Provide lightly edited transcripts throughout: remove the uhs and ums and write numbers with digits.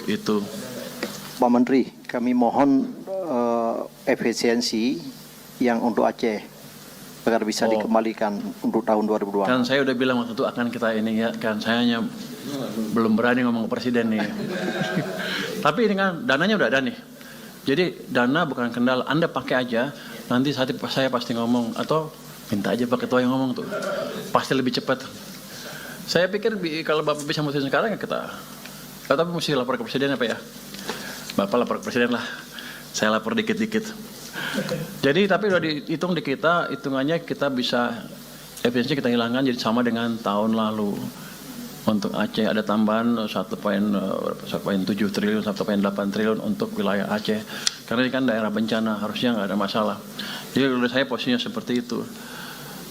itu. Pak Menteri, kami mohon efisiensi yang untuk Aceh agar bisa dikembalikan untuk tahun 2020. Kan saya udah bilang waktu itu akan kita ini ya, kan saya hanya belum berani ngomong ke presiden nih. Tapi ini kan dananya udah ada nih. Jadi dana bukan kendala, Anda pakai aja, nanti saya pasti ngomong, atau minta aja Pak Ketua yang ngomong tuh, pasti lebih cepat. Saya pikir kalau Bapak bisa mutusin sekarang ya kita, tapi mesti lapor ke presiden apa ya? Bapak lapor ke presiden lah, saya lapor dikit-dikit. Jadi tapi udah dihitung di kita, hitungannya kita bisa, efisiensi kita hilangkan jadi sama dengan tahun lalu. Untuk Aceh ada tambahan 1,7 triliun, 1,8 triliun untuk wilayah Aceh. Karena ini kan daerah bencana, harusnya nggak ada masalah. Jadi menurut saya posisinya seperti itu.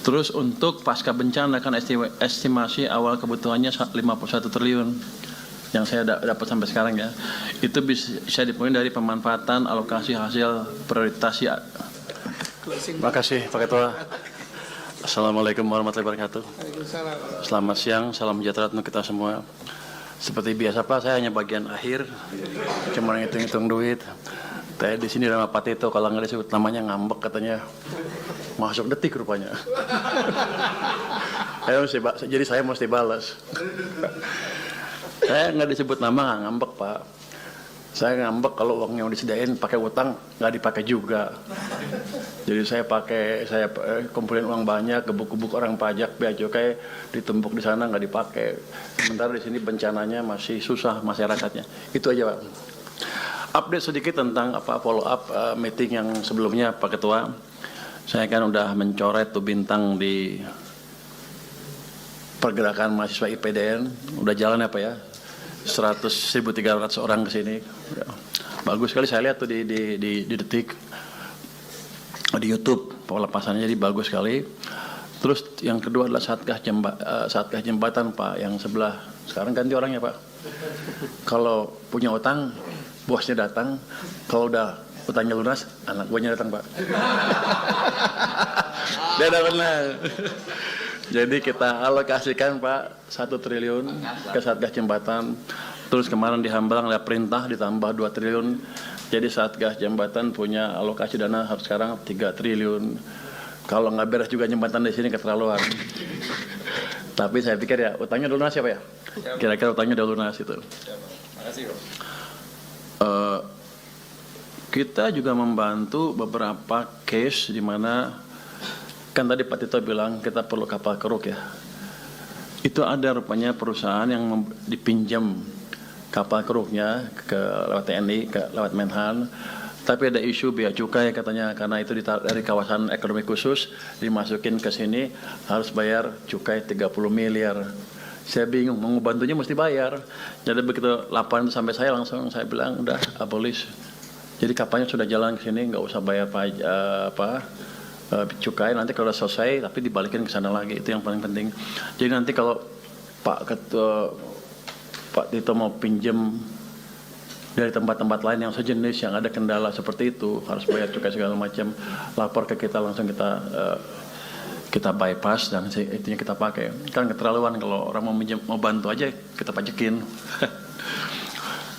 Terus untuk pasca bencana kan estimasi awal kebutuhannya 51 triliun. Yang saya dapat sampai sekarang ya. Itu bisa dipenuhi dari pemanfaatan alokasi hasil prioritas ya. Terima kasih Pak Ketua. Assalamualaikum warahmatullahi wabarakatuh. Selamat siang, salam sejahtera untuk kita semua. Seperti biasa Pak, saya hanya bagian akhir, cuma ngitung-ngitung duit. Saya di sini sama Pak Tito, kalau nggak disebut namanya ngambek katanya. Masuk detik rupanya. Jadi saya mesti balas. Saya nggak disebut nama nggak ngambek Pak. Saya ngambek kalau uang yang disediain pakai utang nggak dipakai juga. Jadi saya kumpulin uang banyak, gebuk-gebuk orang pajak, bea cukai ditumpuk di sana nggak dipakai. Sementara di sini bencananya masih susah masyarakatnya. Itu aja Pak. Update sedikit tentang follow up meeting yang sebelumnya Pak Ketua. Saya kan udah mencoret tuh bintang di pergerakan mahasiswa IPDN. Udah jalan apa ya? 1.300 orang ke sini. Ya. Bagus sekali saya lihat tuh di Detik, di YouTube pelepasannya, jadi bagus sekali. Terus yang kedua adalah Satgas Jembatan Pak, yang sebelah. Sekarang ganti orangnya Pak. Kalau punya utang, bosnya datang. Kalau udah utangnya lunas, anak buahnya datang Pak. Dia udah benar. Jadi kita alokasikan Pak 1 triliun ke Satgas Jembatan. Terus kemarin di Hambalang ada perintah ditambah 2 triliun. Jadi Satgas Jembatan punya alokasi dana sekarang 3 triliun. Kalau nggak beres juga jembatan di sini keterlaluan. Tapi saya pikir ya utangnya udah lunas ya Pak ya? Kira-kira utangnya udah lunas itu. Makasih Pak. Kita juga membantu beberapa case di mana kan tadi Pak Tito bilang kita perlu kapal keruk ya. Itu ada rupanya perusahaan yang dipinjam kapal keruknya lewat TNI, lewat Menhan. Tapi ada isu bea cukai katanya karena itu dari kawasan ekonomi khusus dimasukin ke sini harus bayar cukai 30 miliar. Saya bingung, mau bantunya mesti bayar. Jadi begitu laporan itu sampai saya langsung saya bilang udah abolish. Jadi kapalnya sudah jalan ke sini nggak usah bayar cukai, nanti kalau sudah selesai tapi dibalikin ke sana lagi, itu yang paling penting. Jadi nanti kalau Pak Tito mau pinjam dari tempat-tempat lain yang sejenis yang ada kendala seperti itu harus bayar cukai segala macam, lapor ke kita langsung kita bypass dan itunya kita pakai. Kan keterlaluan kalau orang mau bantu aja kita pajekin.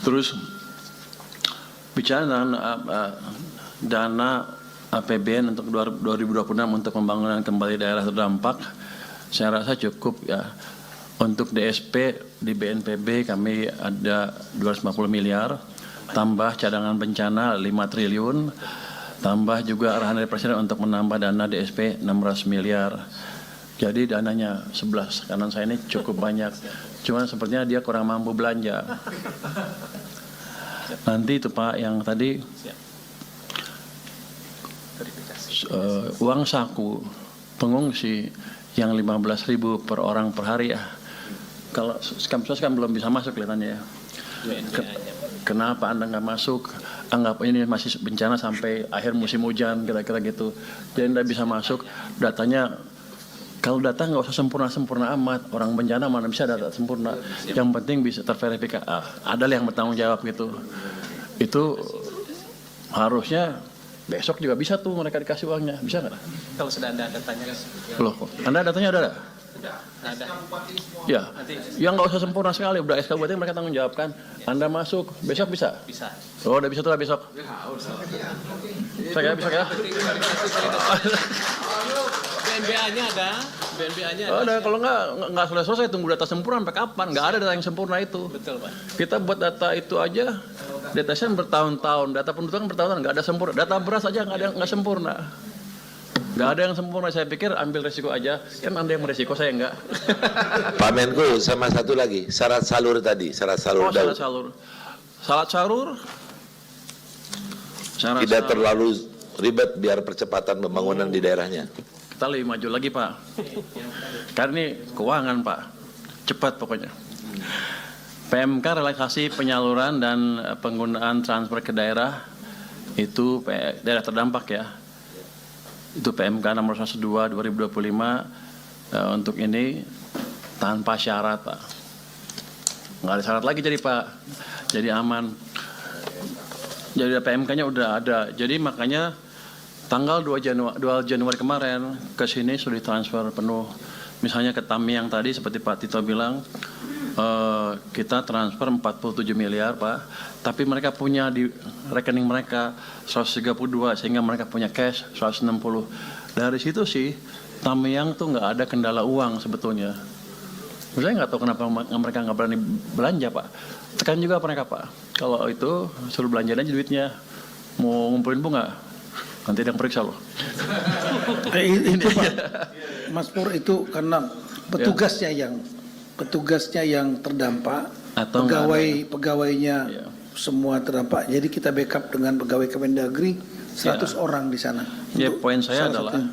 Terus bicara dana APBN untuk 2026 untuk pembangunan kembali daerah terdampak, saya rasa cukup ya. Untuk DSP di BNPB kami ada 250 miliar, tambah cadangan bencana 5 triliun, tambah juga arahan dari Presiden untuk menambah dana DSP 600 miliar. Jadi dananya 11, kanan saya ini cukup banyak. Cuman sepertinya dia kurang mampu belanja. Nanti itu Pak yang tadi uang saku pengungsi yang 15.000 per orang per hari ya. Kalau Kamsos kan belum bisa masuk kelihatannya ya. Kenapa Anda nggak masuk? Anggap ini masih bencana sampai akhir musim hujan kira-kira gitu. Jadi Anda bisa masuk. Datanya kalau data nggak usah sempurna amat. Orang bencana mana bisa data sempurna. Yang penting bisa terverifikasi. Ada yang bertanggung jawab gitu. Itu harusnya besok juga bisa tuh mereka dikasih uangnya, bisa nggak? Kalau sudah ada datanya kan? Loh, Anda datanya udah ada? Ya, yang nggak usah sempurna sekali, udah SK Bupati mereka tanggung jawabkan. Anda masuk, besok bisa? Bisa. Oh, udah bisa tuh lah besok. Saya besok ya. BNBA-nya ada. BNBA-nya Oh, ada. Kalau nggak selesai tunggu data sempurna sampai kapan? Nggak ada data yang sempurna itu. Betul, Pak. Kita buat data itu aja, data sen bertahun-tahun, data pendudukan bertahun-tahun, nggak ada sempurna. Data beras aja nggak sempurna. Nggak ada yang sempurna. Saya pikir ambil resiko aja. Kan Anda yang beresiko, saya nggak. Pak Menko, sama satu lagi, syarat salur tadi, syarat salur. Oh, syarat salur. Syarat salur. Syarat Tidak salur. terlalu ribet biar percepatan pembangunan di daerahnya. Kita lebih maju lagi, Pak. Karena ini keuangan, Pak. Cepat pokoknya. PMK relaksasi penyaluran dan penggunaan transfer ke daerah itu daerah terdampak ya. Itu PMK nomor 102 2025 untuk ini tanpa syarat, Pak. Nggak ada syarat lagi jadi, Pak. Jadi aman. Jadi PMK-nya udah ada. Jadi makanya tanggal 2 Januari kemarin ke sini sudah ditransfer penuh. Misalnya ke Tamiang tadi seperti Pak Tito bilang, kita transfer 47 miliar, Pak. Tapi mereka punya di rekening mereka 132, sehingga mereka punya cash 160. Dari situ sih Tamiang tuh nggak ada kendala uang sebetulnya. Saya nggak tahu kenapa mereka nggak berani belanja, Pak. Tekan juga mereka, Pak. Kalau itu suruh belanja aja duitnya. Mau ngumpulin bunga, nanti ada yang periksa loh. Itu Pak, Mas Pur, itu karena petugasnya yang terdampak, Atau pegawainya Ya. semua terdampak. Jadi kita backup dengan pegawai Kemendagri 100 orang di sana. Ya, Untuk poin saya salah adalah satunya.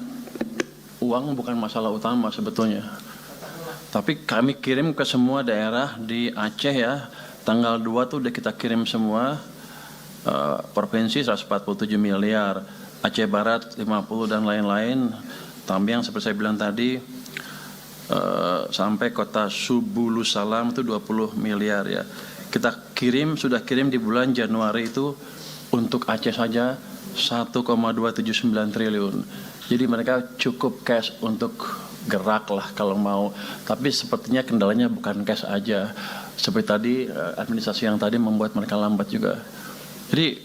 uang bukan masalah utama sebetulnya. Tapi kami kirim ke semua daerah di Aceh ya. Tanggal 2 tuh udah kita kirim semua. Provinsi 147 miliar, Aceh Barat 50 dan lain-lain. Tamiang seperti saya bilang tadi, sampai kota Subulus Salam itu 20 miliar ya. Kita sudah kirim di bulan Januari itu untuk Aceh saja 1,279 triliun. Jadi mereka cukup cash untuk gerak lah kalau mau. Tapi sepertinya kendalanya bukan cash aja. Seperti tadi administrasi yang tadi membuat mereka lambat juga. Jadi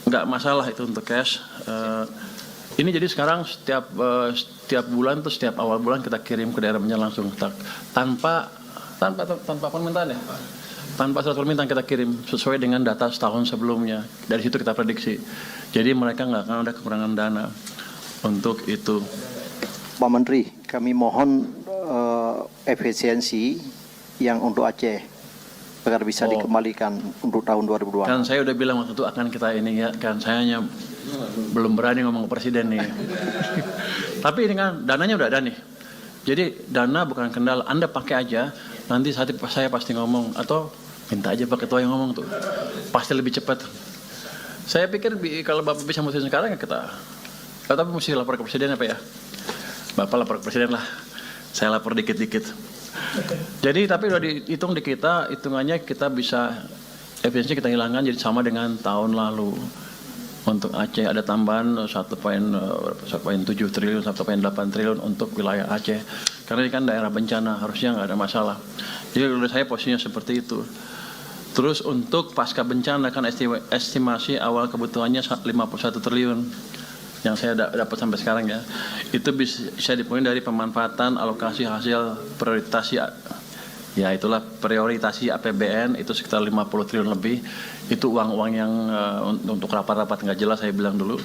nggak masalah itu untuk cash. Ini jadi sekarang setiap bulan tuh setiap awal bulan kita kirim ke daerahnya langsung tanpa permintaan ya. Tanpa surat permintaan kita kirim sesuai dengan data setahun sebelumnya. Dari situ kita prediksi. Jadi mereka nggak akan ada kekurangan dana untuk itu. Pak Menteri, kami mohon efisiensi yang untuk Aceh agar bisa dikembalikan untuk tahun 2020. Kan saya udah bilang waktu itu akan kita ini ya, kan saya hanya belum berani ngomong ke presiden nih. Tapi ini kan dananya udah ada nih. Jadi dana bukan kendala, Anda pakai aja, nanti saya pasti ngomong, atau minta aja Pak Ketua yang ngomong tuh. Pasti lebih cepat. Saya pikir kalau Bapak bisa mutusin sekarang ya kita. Tapi mesti lapor ke presiden apa ya? Bapak lapor ke presiden lah. Saya lapor dikit-dikit. Jadi tapi udah dihitung di kita, hitungannya kita bisa efisiensi kita hilangkan jadi sama dengan tahun lalu. Untuk Aceh ada tambahan 1,7 triliun, 1,8 triliun untuk wilayah Aceh. Karena ini kan daerah bencana, harusnya nggak ada masalah. Jadi menurut saya posisinya seperti itu. Terus untuk pasca bencana kan estimasi awal kebutuhannya 51 triliun. Yang saya dapat sampai sekarang ya. Itu bisa dipenuhi dari pemanfaatan alokasi hasil prioritasi APBN itu sekitar 50 triliun lebih. Itu uang-uang yang untuk rapat-rapat nggak jelas saya bilang dulu.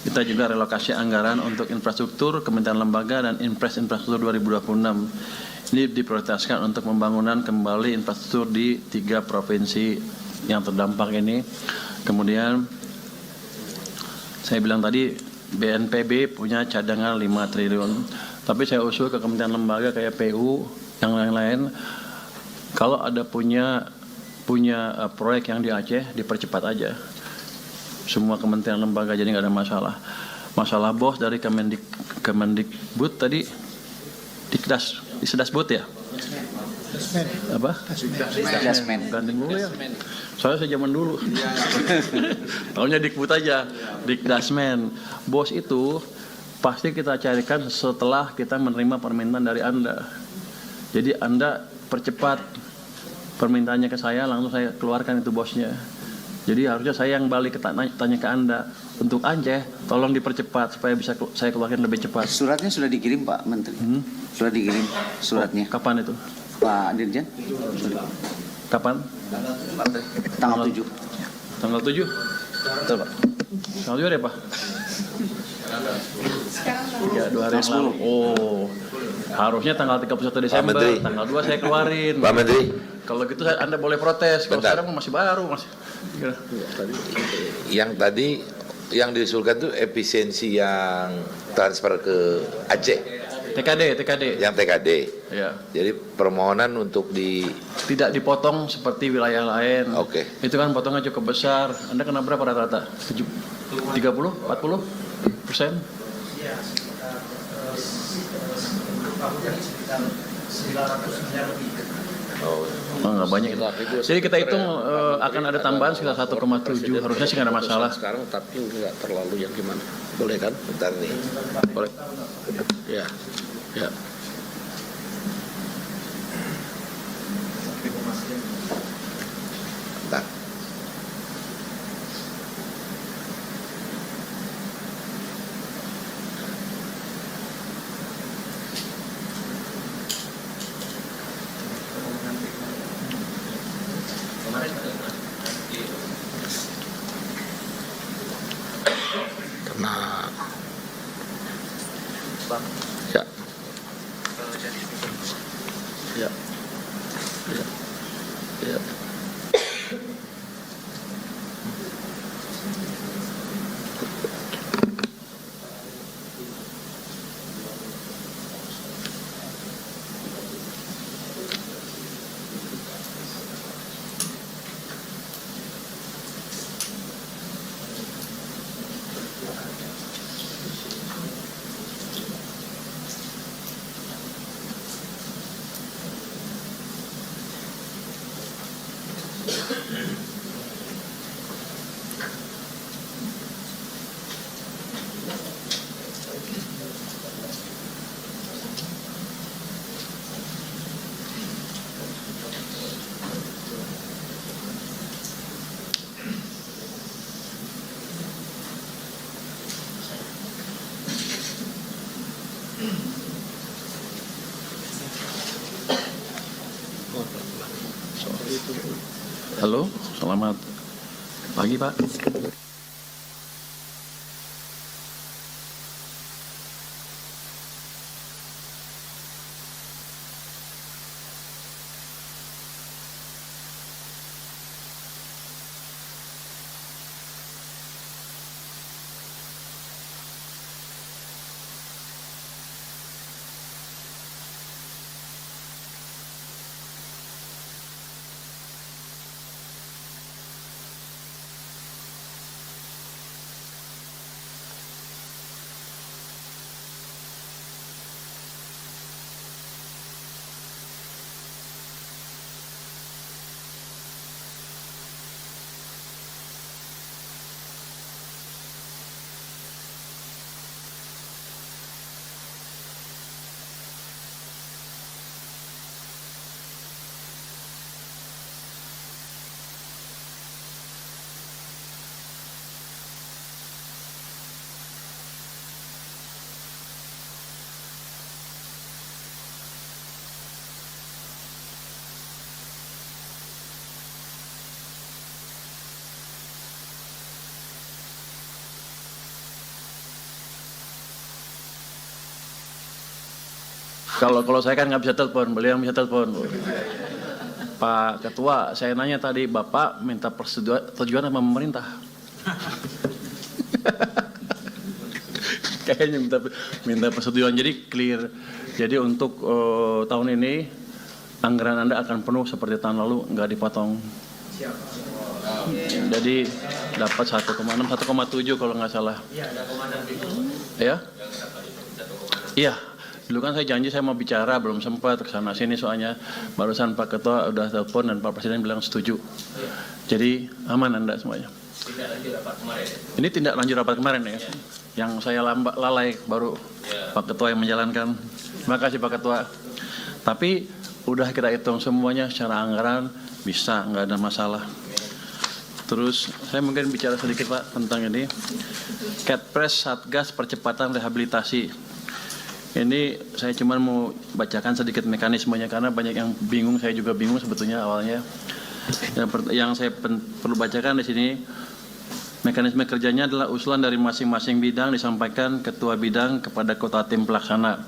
Kita juga relokasi anggaran untuk infrastruktur, kementerian lembaga dan infrastruktur 2026. Ini diprioritaskan untuk pembangunan kembali infrastruktur di 3 provinsi yang terdampak ini. Kemudian saya bilang tadi BNPB punya cadangan 5 triliun. Tapi saya usul ke kementerian lembaga kayak PU yang lain-lain, kalau ada punya proyek yang di Aceh dipercepat aja. Semua kementerian lembaga jadi nggak ada masalah. Masalah bos dari Kemendikbud tadi Disdasbud ya? Apa? Dasmen. Gandeng dulu ya. Soalnya saya zaman dulu. Tahunya Dikbud aja. Dikdasmen. Bos itu pasti kita carikan setelah kita menerima permintaan dari Anda. Jadi Anda percepat permintaannya ke saya, langsung saya keluarkan itu bosnya. Jadi harusnya saya yang balik tanya ke Anda. Untuk Aceh, tolong dipercepat supaya bisa saya keluarkan lebih cepat. Suratnya sudah dikirim Pak Menteri. Sudah dikirim suratnya. Kapan itu? Pak Dirjen. Kapan? Tanggal 7. Tanggal 7? Betul Pak. Tanggal 7 ada Pak? Ya, 2 hari yang lalu. Oh, harusnya tanggal 31 Desember, Menteri. tanggal 2 saya keluarin. Pak Menteri, Kalau gitu Anda boleh protes. Kalau Bentar. sekarang masih baru, masih. yang diusulkan itu efisiensi yang transfer ke Aceh, TKD. yang TKD. Ya. Jadi permohonan untuk Tidak dipotong seperti wilayah lain. Oke. Itu kan potongnya cukup besar. Anda kena berapa rata-rata? 30, 40%? Oh, nggak banyak itu. Jadi kita hitung akan ada tambahan sekitar 1,7. Harusnya sih nggak ada masalah. Sekarang tapi nggak terlalu yang gimana? Boleh kan? bentar nih. Boleh. Ya. Ya. Bentar. Karena ya. Ya. Ya. Ya. Halo, selamat pagi Pak. Kalau saya kan nggak bisa telepon, beliau yang bisa telepon. Pak Ketua, saya nanya tadi, Bapak minta persetujuan sama pemerintah. Kayaknya minta persetujuan, jadi clear. Jadi untuk tahun ini anggaran Anda akan penuh seperti tahun lalu, nggak dipotong. Jadi dapat 1,6, 1,7 kalau nggak salah. Ya? Iya. Dulu kan saya janji saya mau bicara, belum sempat ke sana sini soalnya barusan Pak Ketua udah telepon dan Pak Presiden bilang setuju. Jadi aman Anda semuanya. Ini tindak lanjut rapat kemarin ya, yang saya lalai baru Pak Ketua yang menjalankan. Terima kasih Pak Ketua. Tapi udah kita hitung semuanya secara anggaran bisa, nggak ada masalah. Terus saya mungkin bicara sedikit Pak tentang ini. Kepres Satgas Percepatan Rehabilitasi. Ini saya cuma mau bacakan sedikit mekanismenya karena banyak yang bingung, saya juga bingung sebetulnya awalnya. Yang saya perlu bacakan di sini, mekanisme kerjanya adalah usulan dari masing-masing bidang disampaikan ketua bidang kepada ketua tim pelaksana.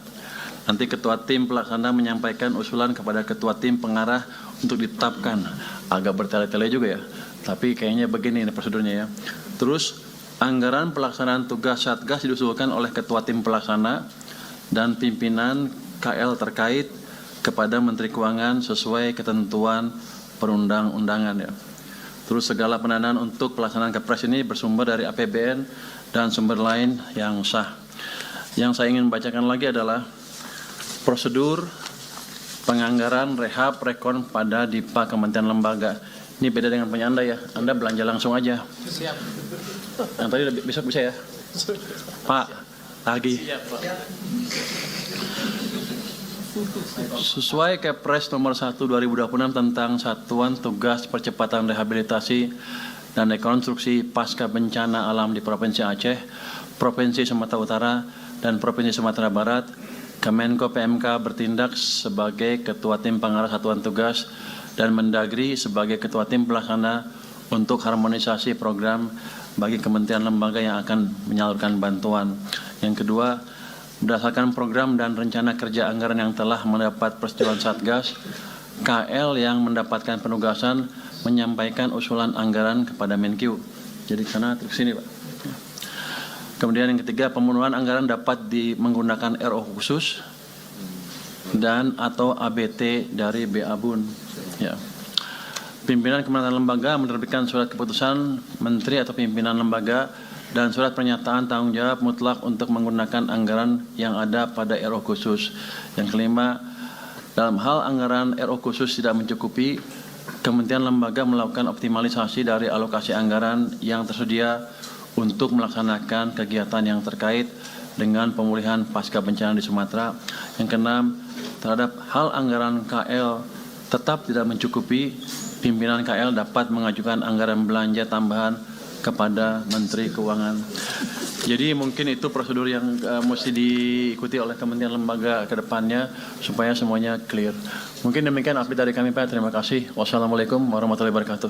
Nanti ketua tim pelaksana menyampaikan usulan kepada ketua tim pengarah untuk ditetapkan. Agak bertele-tele juga ya, tapi kayaknya begini ini prosedurnya ya. Terus anggaran pelaksanaan tugas Satgas diusulkan oleh ketua tim pelaksana dan pimpinan KL terkait kepada Menteri Keuangan sesuai ketentuan perundang-undangan ya. Terus segala pendanaan untuk pelaksanaan Kepres ini bersumber dari APBN dan sumber lain yang sah. Yang saya ingin bacakan lagi adalah prosedur penganggaran rehab rekon pada DIPA Kementerian Lembaga. Ini beda dengan punya Anda ya, Anda belanja langsung aja. Siap. Yang tadi besok bisa ya? Pak, lagi. Sesuai Kepres nomor 1 2026 tentang Satuan Tugas Percepatan Rehabilitasi dan Rekonstruksi Pasca Bencana Alam di Provinsi Aceh, Provinsi Sumatera Utara, dan Provinsi Sumatera Barat, Kemenko PMK bertindak sebagai Ketua Tim Pengarah Satuan Tugas dan Mendagri sebagai Ketua Tim Pelaksana untuk harmonisasi program bagi kementerian lembaga yang akan menyalurkan bantuan. Yang kedua, berdasarkan program dan rencana kerja anggaran yang telah mendapat persetujuan Satgas, KL yang mendapatkan penugasan menyampaikan usulan anggaran kepada Menkyu. Jadi sana terus sini Pak. Kemudian yang ketiga, pemenuhan anggaran dapat menggunakan RO khusus dan atau ABT dari BABUN. Ya. Pimpinan Kementerian Lembaga menerbitkan surat keputusan Menteri atau pimpinan lembaga dan surat pernyataan tanggung jawab mutlak untuk menggunakan anggaran yang ada pada RO khusus. Yang kelima, dalam hal anggaran RO khusus tidak mencukupi, Kementerian Lembaga melakukan optimalisasi dari alokasi anggaran yang tersedia untuk melaksanakan kegiatan yang terkait dengan pemulihan pasca bencana di Sumatera. Yang keenam, terhadap hal anggaran KL tetap tidak mencukupi, pimpinan KL dapat mengajukan anggaran belanja tambahan kepada Menteri Keuangan. Jadi mungkin itu prosedur yang mesti diikuti oleh kementerian lembaga ke depannya supaya semuanya clear. Mungkin demikian update dari kami Pak. Terima kasih. Wassalamualaikum warahmatullahi wabarakatuh.